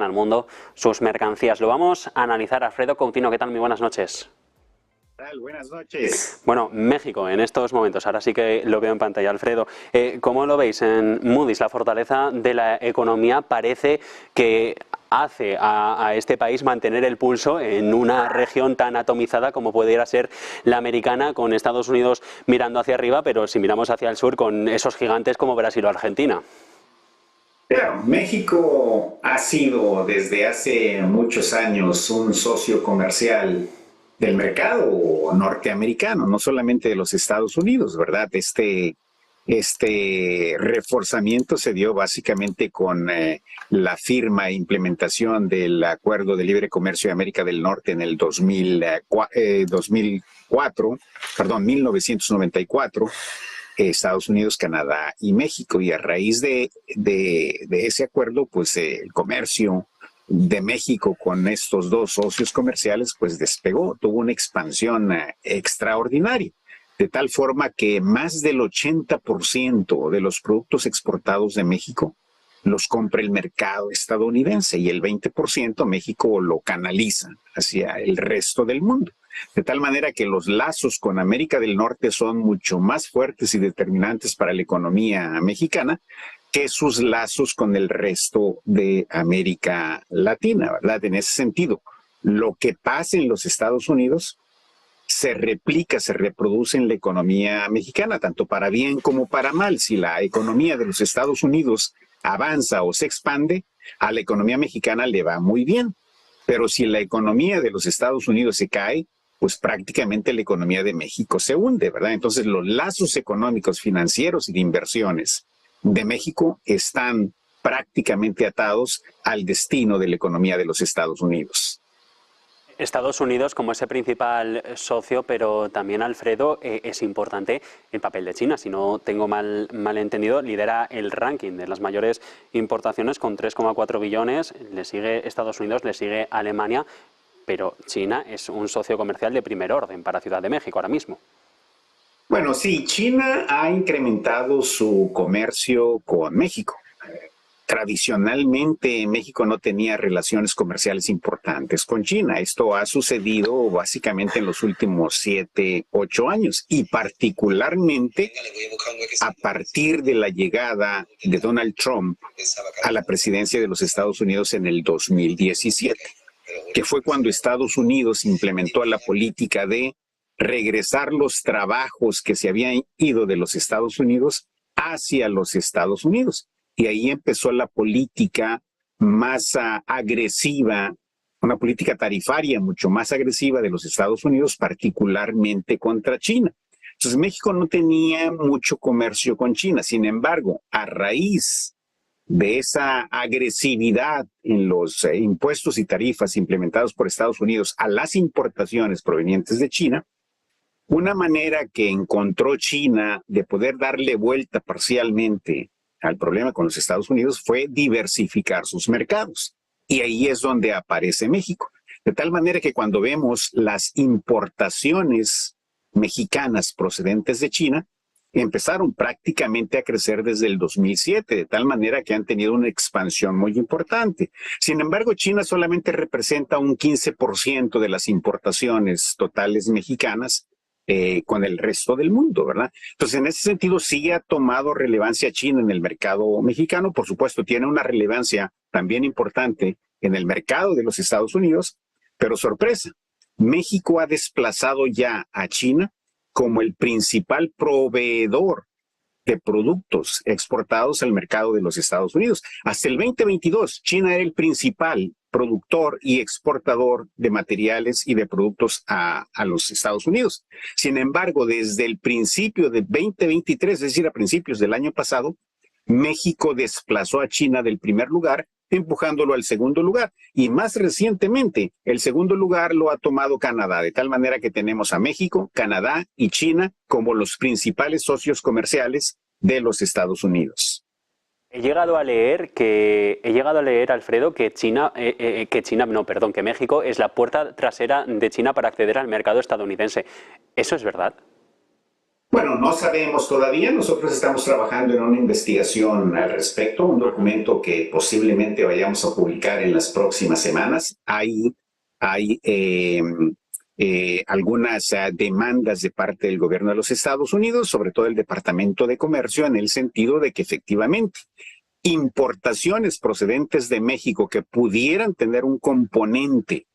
al mundo sus mercancías. Lo vamos a analizar. Alfredo Coutinho, ¿qué tal? Muy buenas noches. ¿Qué tal? Buenas noches. Bueno, México en estos momentos, ahora sí que lo veo en pantalla, Alfredo. ¿Cómo lo veis en Moody's? La fortaleza de la economía parece que hace a este país mantener el pulso en una región tan atomizada como pudiera ser la americana, con Estados Unidos mirando hacia arriba, pero si miramos hacia el sur con esos gigantes como Brasil o Argentina. Claro, México ha sido desde hace muchos años un socio comercial del mercado norteamericano, no solamente de los Estados Unidos, ¿verdad? Este reforzamiento se dio básicamente con la firma e implementación del Acuerdo de Libre Comercio de América del Norte en el 2004, perdón, 1994. Estados Unidos, Canadá y México. Y a raíz de ese acuerdo, pues el comercio de México con estos dos socios comerciales, pues despegó, tuvo una expansión extraordinaria. De tal forma que más del 80% de los productos exportados de México los compra el mercado estadounidense y el 20% México lo canaliza hacia el resto del mundo. De tal manera que los lazos con América del Norte son mucho más fuertes y determinantes para la economía mexicana que sus lazos con el resto de América Latina, ¿verdad? En ese sentido, lo que pasa en los Estados Unidos se replica, se reproduce en la economía mexicana, tanto para bien como para mal. Si la economía de los Estados Unidos avanza o se expande, a la economía mexicana le va muy bien. Pero si la economía de los Estados Unidos se cae, pues prácticamente la economía de México se hunde, ¿verdad? Entonces los lazos económicos, financieros y de inversiones de México están prácticamente atados al destino de la economía de los Estados Unidos. Estados Unidos como ese principal socio, pero también, Alfredo, es importante el papel de China. Si no tengo mal entendido, lidera el ranking de las mayores importaciones con 3,4 billones. Le sigue Estados Unidos, le sigue Alemania, pero China es un socio comercial de primer orden para Ciudad de México ahora mismo. Bueno, sí, China ha incrementado su comercio con México. Tradicionalmente México no tenía relaciones comerciales importantes con China. Esto ha sucedido básicamente en los últimos 7, 8 años y particularmente a partir de la llegada de Donald Trump a la presidencia de los Estados Unidos en el 2017, que fue cuando Estados Unidos implementó la política de regresar los trabajos que se habían ido de los Estados Unidos hacia los Estados Unidos. Y ahí empezó la política más agresiva, una política tarifaria mucho más agresiva de los Estados Unidos, particularmente contra China. Entonces México no tenía mucho comercio con China. Sin embargo, a raíz de esa agresividad en los impuestos y tarifas implementados por Estados Unidos a las importaciones provenientes de China, una manera que encontró China de poder darle vuelta parcialmente al problema con los Estados Unidos fue diversificar sus mercados. Y ahí es donde aparece México. De tal manera que cuando vemos las importaciones mexicanas procedentes de China, empezaron prácticamente a crecer desde el 2007, de tal manera que han tenido una expansión muy importante. Sin embargo, China solamente representa un 15% de las importaciones totales mexicanas con el resto del mundo, ¿verdad? Entonces, en ese sentido, sí ha tomado relevancia China en el mercado mexicano. Por supuesto, tiene una relevancia también importante en el mercado de los Estados Unidos, pero sorpresa, México ha desplazado ya a China como el principal proveedor de productos exportados al mercado de los Estados Unidos. Hasta el 2022, China era el principal productor y exportador de materiales y de productos a los Estados Unidos. Sin embargo, desde el principio de 2023, es decir, a principios del año pasado, México desplazó a China del primer lugar, empujándolo al segundo lugar. Y más recientemente, el segundo lugar lo ha tomado Canadá, de tal manera que tenemos a México, Canadá y China como los principales socios comerciales de los Estados Unidos. He llegado a leer, Alfredo, que que México es la puerta trasera de China para acceder al mercado estadounidense. ¿Eso es verdad? Bueno, no sabemos todavía. Nosotros estamos trabajando en una investigación al respecto, un documento que posiblemente vayamos a publicar en las próximas semanas. Hay algunas demandas de parte del gobierno de los Estados Unidos, sobre todo el Departamento de Comercio, en el sentido de que efectivamente importaciones procedentes de México que pudieran tener un componente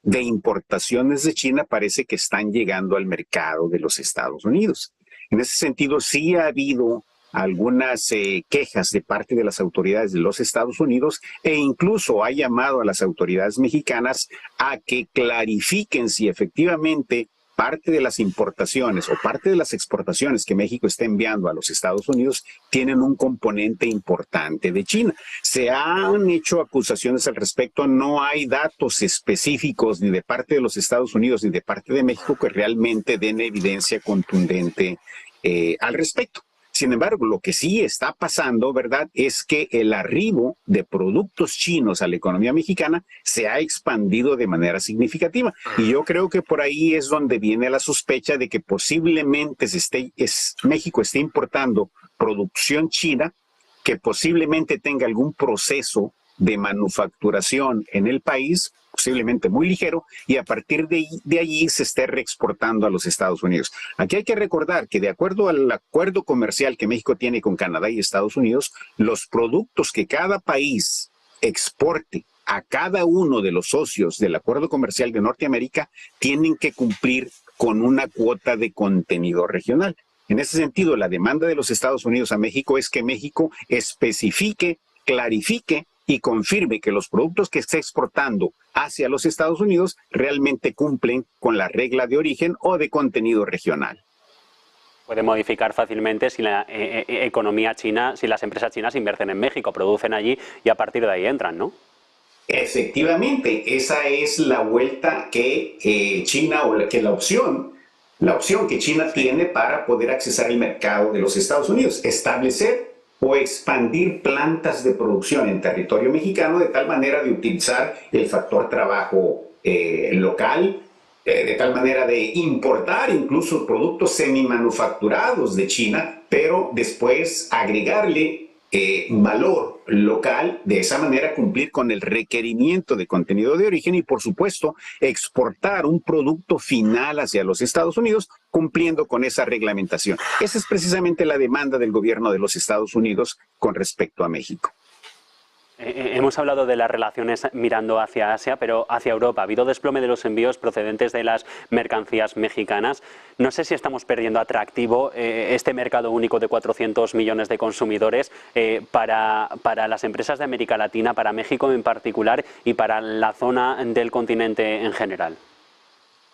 de importaciones de China parece que están llegando al mercado de los Estados Unidos. En ese sentido, sí ha habido algunas quejas de parte de las autoridades de los Estados Unidos e incluso ha llamado a las autoridades mexicanas a que clarifiquen si efectivamente parte de las importaciones o parte de las exportaciones que México está enviando a los Estados Unidos tienen un componente importante de China. Se han hecho acusaciones al respecto, no hay datos específicos ni de parte de los Estados Unidos ni de parte de México que realmente den evidencia contundente al respecto. Sin embargo, lo que sí está pasando, ¿verdad?, es que el arribo de productos chinos a la economía mexicana se ha expandido de manera significativa. Y yo creo que por ahí es donde viene la sospecha de que posiblemente México esté importando producción china que posiblemente tenga algún proceso de manufacturación en el país, posiblemente muy ligero, y a partir de allí se esté reexportando a los Estados Unidos. Aquí hay que recordar que de acuerdo al acuerdo comercial que México tiene con Canadá y Estados Unidos, los productos que cada país exporte a cada uno de los socios del acuerdo comercial de Norteamérica tienen que cumplir con una cuota de contenido regional. En ese sentido, la demanda de los Estados Unidos a México es que México especifique, clarifique y confirme que los productos que está exportando hacia los Estados Unidos realmente cumplen con la regla de origen o de contenido regional. Puede modificar fácilmente si la economía china, si las empresas chinas invierten en México, producen allí y a partir de ahí entran, ¿no? Efectivamente, esa es la vuelta que China o la opción que China tiene para poder accesar el mercado de los Estados Unidos, establecer o expandir plantas de producción en territorio mexicano de tal manera de utilizar el factor trabajo local, de tal manera de importar incluso productos semimanufacturados de China, pero después agregarle valor local, de esa manera cumplir con el requerimiento de contenido de origen y, por supuesto, exportar un producto final hacia los Estados Unidos cumpliendo con esa reglamentación. Esa es precisamente la demanda del gobierno de los Estados Unidos con respecto a México. Hemos hablado de las relaciones mirando hacia Asia, pero hacia Europa. Ha habido desplome de los envíos procedentes de las mercancías mexicanas. No sé si estamos perdiendo atractivo este mercado único de 400 millones de consumidores para las empresas de América Latina, para México en particular y para la zona del continente en general.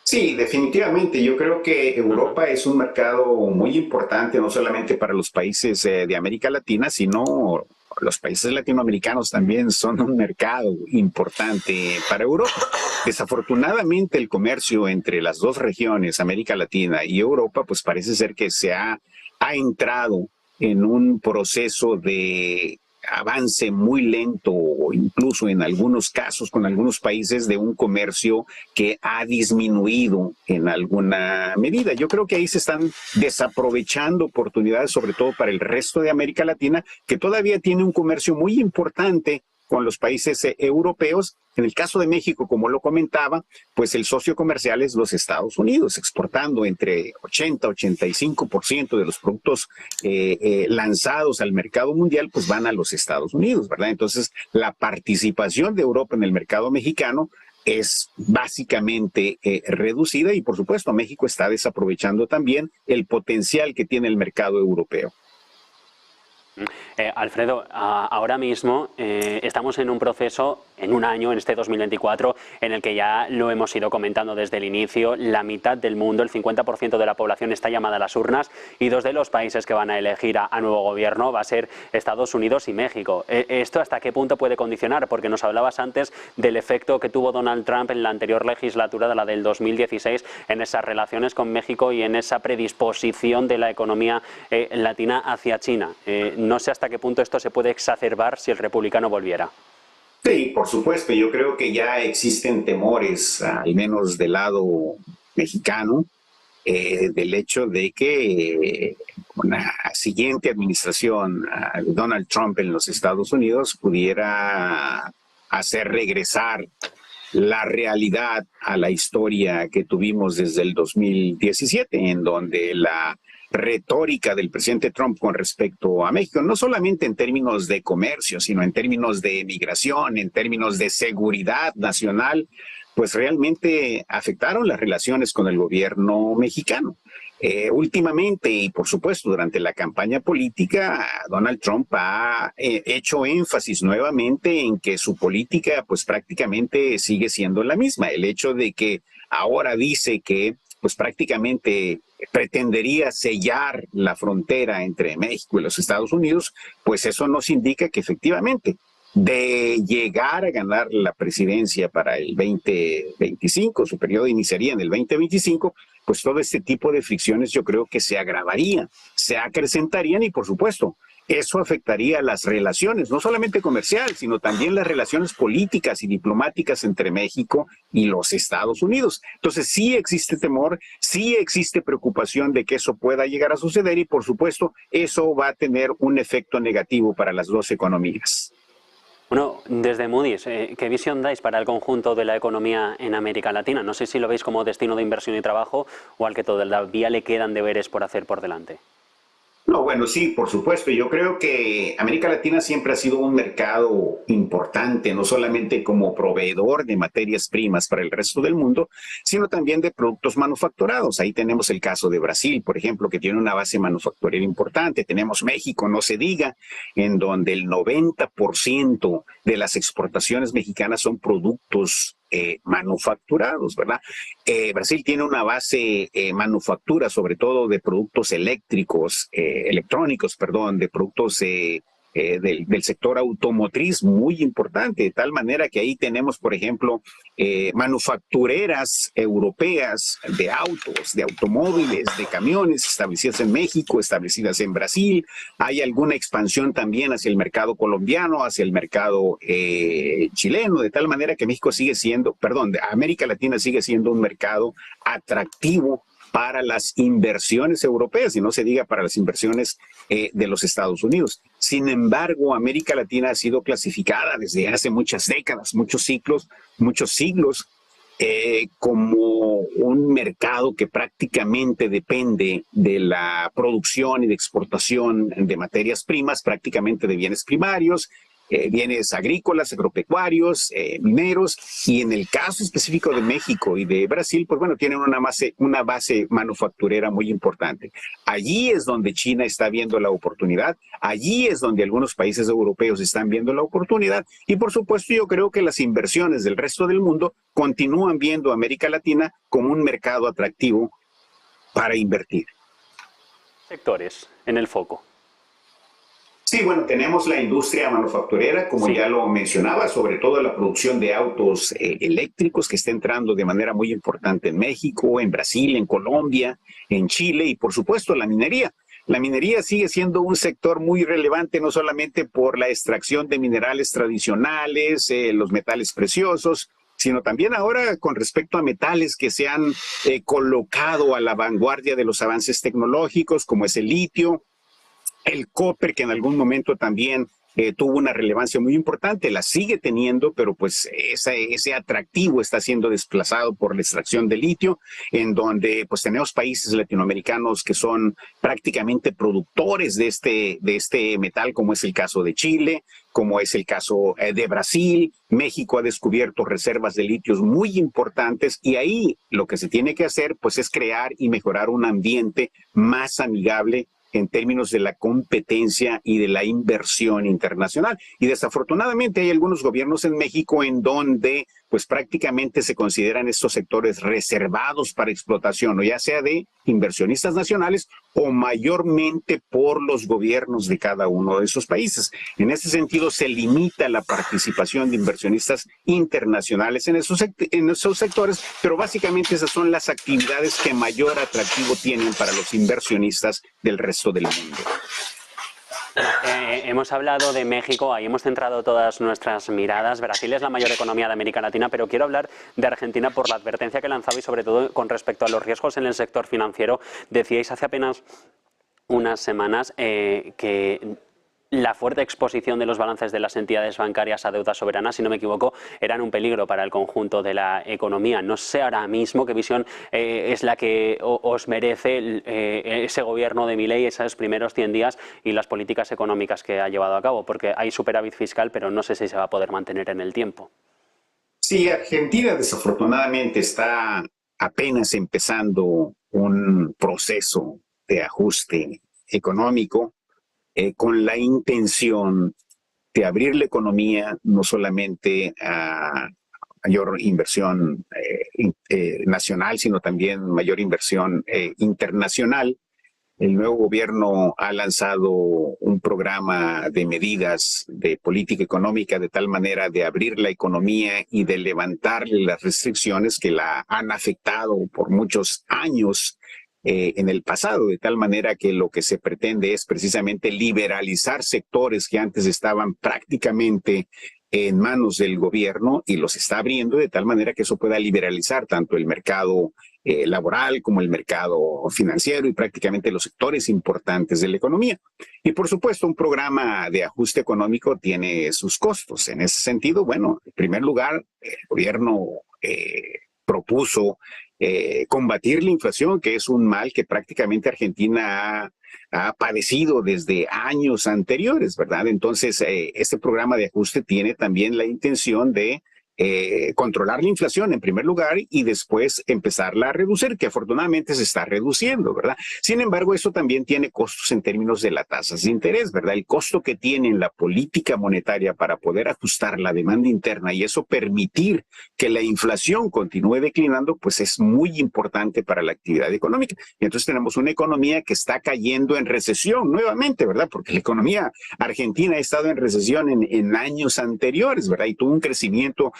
Sí, definitivamente. Yo creo que Europa es un mercado muy importante, no solamente para los países de América Latina, sino los países latinoamericanos también son un mercado importante para Europa. Desafortunadamente, el comercio entre las dos regiones, América Latina y Europa, pues parece ser que ha entrado en un proceso de avance muy lento o incluso en algunos casos con algunos países de un comercio que ha disminuido en alguna medida. Yo creo que ahí se están desaprovechando oportunidades, sobre todo para el resto de América Latina, que todavía tiene un comercio muy importante con los países europeos. En el caso de México, como lo comentaba, pues el socio comercial es los Estados Unidos, exportando entre 80-85% de los productos lanzados al mercado mundial, pues van a los Estados Unidos, ¿verdad? Entonces, la participación de Europa en el mercado mexicano es básicamente reducida y, por supuesto, México está desaprovechando también el potencial que tiene el mercado europeo. Alfredo, ahora mismo estamos en un proceso, en un año, en este 2024, en el que ya lo hemos ido comentando desde el inicio, la mitad del mundo, el 50% de la población está llamada a las urnas y dos de los países que van a elegir a nuevo gobierno va a ser Estados Unidos y México. ¿Esto hasta qué punto puede condicionar? Porque nos hablabas antes del efecto que tuvo Donald Trump en la anterior legislatura, de la del 2016, en esas relaciones con México y en esa predisposición de la economía latina hacia China. No sé hasta qué punto esto se puede exacerbar si el republicano volviera. Sí, por supuesto. Yo creo que ya existen temores, al menos del lado mexicano, del hecho de que una siguiente administración de Donald Trump en los Estados Unidos pudiera hacer regresar la realidad a la historia que tuvimos desde el 2017, en donde la retórica del presidente Trump con respecto a México, no solamente en términos de comercio, sino en términos de migración, en términos de seguridad nacional, pues realmente afectaron las relaciones con el gobierno mexicano. Últimamente, y por supuesto durante la campaña política, Donald Trump ha hecho énfasis nuevamente en que su política pues prácticamente sigue siendo la misma. El hecho de que ahora dice que pues prácticamente pretendería sellar la frontera entre México y los Estados Unidos, pues eso nos indica que efectivamente de llegar a ganar la presidencia para el 2025, su periodo iniciaría en el 2025, pues todo este tipo de fricciones yo creo que se agravarían, se acrecentarían y por supuesto eso afectaría las relaciones, no solamente comerciales, sino también las relaciones políticas y diplomáticas entre México y los Estados Unidos. Entonces sí existe temor, sí existe preocupación de que eso pueda llegar a suceder y por supuesto eso va a tener un efecto negativo para las dos economías. Bueno, desde Moody's, ¿qué visión dais para el conjunto de la economía en América Latina? No sé si lo veis como destino de inversión y trabajo o al que todavía le quedan deberes por hacer por delante. No, bueno, sí, por supuesto. Yo creo que América Latina siempre ha sido un mercado importante, no solamente como proveedor de materias primas para el resto del mundo, sino también de productos manufacturados. Ahí tenemos el caso de Brasil, por ejemplo, que tiene una base manufacturera importante. Tenemos México, no se diga, en donde el 90% de las exportaciones mexicanas son productos manufacturados, ¿verdad? Brasil tiene una base manufactura, sobre todo de productos electrónicos, de productos del sector automotriz muy importante, de tal manera que ahí tenemos, por ejemplo, manufactureras europeas de autos, de automóviles, de camiones establecidas en México, establecidas en Brasil. Hay alguna expansión también hacia el mercado colombiano, hacia el mercado chileno, de tal manera que México sigue siendo, América Latina sigue siendo un mercado atractivo para las inversiones europeas y no se diga para las inversiones de los Estados Unidos. Sin embargo, América Latina ha sido clasificada desde hace muchas décadas, muchos siglos, como un mercado que prácticamente depende de la producción y de exportación de materias primas, prácticamente de bienes primarios, bienes agrícolas, agropecuarios, mineros, y en el caso específico de México y de Brasil, pues bueno, tienen una base manufacturera muy importante. Allí es donde China está viendo la oportunidad, allí es donde algunos países europeos están viendo la oportunidad, y por supuesto yo creo que las inversiones del resto del mundo continúan viendo a América Latina como un mercado atractivo para invertir. Sectores en el foco. Sí, bueno, tenemos la industria manufacturera, como ya lo mencionaba, sobre todo la producción de autos eléctricos que está entrando de manera muy importante en México, en Brasil, en Colombia, en Chile y por supuesto la minería. La minería sigue siendo un sector muy relevante, no solamente por la extracción de minerales tradicionales, los metales preciosos, sino también ahora con respecto a metales que se han colocado a la vanguardia de los avances tecnológicos, como es el litio, el cobre, que en algún momento también tuvo una relevancia muy importante, la sigue teniendo, pero pues ese atractivo está siendo desplazado por la extracción de litio, en donde pues tenemos países latinoamericanos que son prácticamente productores de este metal, como es el caso de Chile, como es el caso de Brasil. México ha descubierto reservas de litios muy importantes y ahí lo que se tiene que hacer pues es crear y mejorar un ambiente más amigable en términos de la competencia y de la inversión internacional. Y desafortunadamente hay algunos gobiernos en México en donde pues prácticamente se consideran estos sectores reservados para explotación, o ya sea de inversionistas nacionales o mayormente por los gobiernos de cada uno de esos países. En ese sentido, se limita la participación de inversionistas internacionales en esos sectores, pero básicamente esas son las actividades que mayor atractivo tienen para los inversionistas del resto del mundo. Hemos hablado de México, ahí hemos centrado todas nuestras miradas. Brasil es la mayor economía de América Latina, pero quiero hablar de Argentina por la advertencia que lanzaba y sobre todo con respecto a los riesgos en el sector financiero. Decíais hace apenas unas semanas que la fuerte exposición de los balances de las entidades bancarias a deuda soberana, si no me equivoco, eran un peligro para el conjunto de la economía. No sé ahora mismo qué visión es la que os merece ese gobierno de Milei, esos primeros 100 días y las políticas económicas que ha llevado a cabo, porque hay superávit fiscal, pero no sé si se va a poder mantener en el tiempo. Sí, Argentina desafortunadamente está apenas empezando un proceso de ajuste económico con la intención de abrir la economía no solamente a mayor inversión nacional, sino también mayor inversión internacional. El nuevo gobierno ha lanzado un programa de medidas de política económica de tal manera de abrir la economía y de levantarle las restricciones que la han afectado por muchos años en el pasado, de tal manera que lo que se pretende es precisamente liberalizar sectores que antes estaban prácticamente en manos del gobierno y los está abriendo de tal manera que eso pueda liberalizar tanto el mercado laboral como el mercado financiero y prácticamente los sectores importantes de la economía. Y por supuesto, un programa de ajuste económico tiene sus costos. En ese sentido, bueno, en primer lugar, el gobierno propuso combatir la inflación, que es un mal que prácticamente Argentina ha padecido desde años anteriores, ¿verdad? Entonces, este programa de ajuste tiene también la intención de controlar la inflación en primer lugar y después empezarla a reducir, que afortunadamente se está reduciendo, ¿verdad? Sin embargo, eso también tiene costos en términos de las tasas de interés, ¿verdad? El costo que tiene la política monetaria para poder ajustar la demanda interna y eso permitir que la inflación continúe declinando, pues es muy importante para la actividad económica. Y entonces tenemos una economía que está cayendo en recesión nuevamente, ¿verdad? Porque la economía argentina ha estado en recesión en años anteriores, ¿verdad? Y tuvo un crecimiento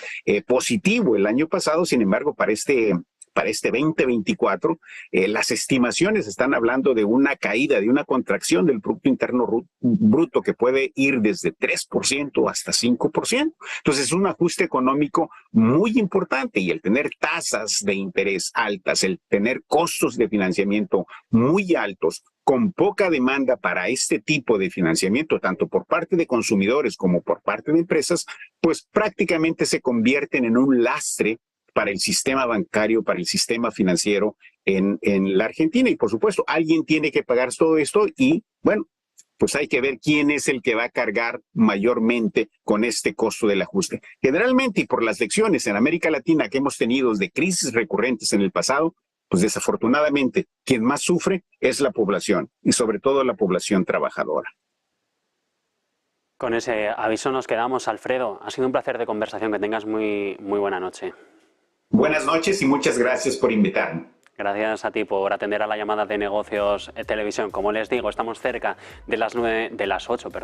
positivo el año pasado. Sin embargo, para este 2024, las estimaciones están hablando de una caída, de una contracción del Producto Interno Bruto que puede ir desde 3% hasta 5%. Entonces, es un ajuste económico muy importante y el tener tasas de interés altas, el tener costos de financiamiento muy altos, con poca demanda para este tipo de financiamiento, tanto por parte de consumidores como por parte de empresas, pues prácticamente se convierten en un lastre para el sistema bancario, para el sistema financiero en la Argentina. Y por supuesto, alguien tiene que pagar todo esto y, bueno, pues hay que ver quién es el que va a cargar mayormente con este costo del ajuste. Generalmente, y por las lecciones en América Latina que hemos tenido de crisis recurrentes en el pasado, pues desafortunadamente quien más sufre es la población y sobre todo la población trabajadora. Con ese aviso nos quedamos, Alfredo. Ha sido un placer de conversación. Que tengas muy buena noche. Buenas noches y muchas gracias por invitarme. Gracias a ti por atender a la llamada de Negocios Televisión. Como les digo, estamos cerca de las 8, perdón.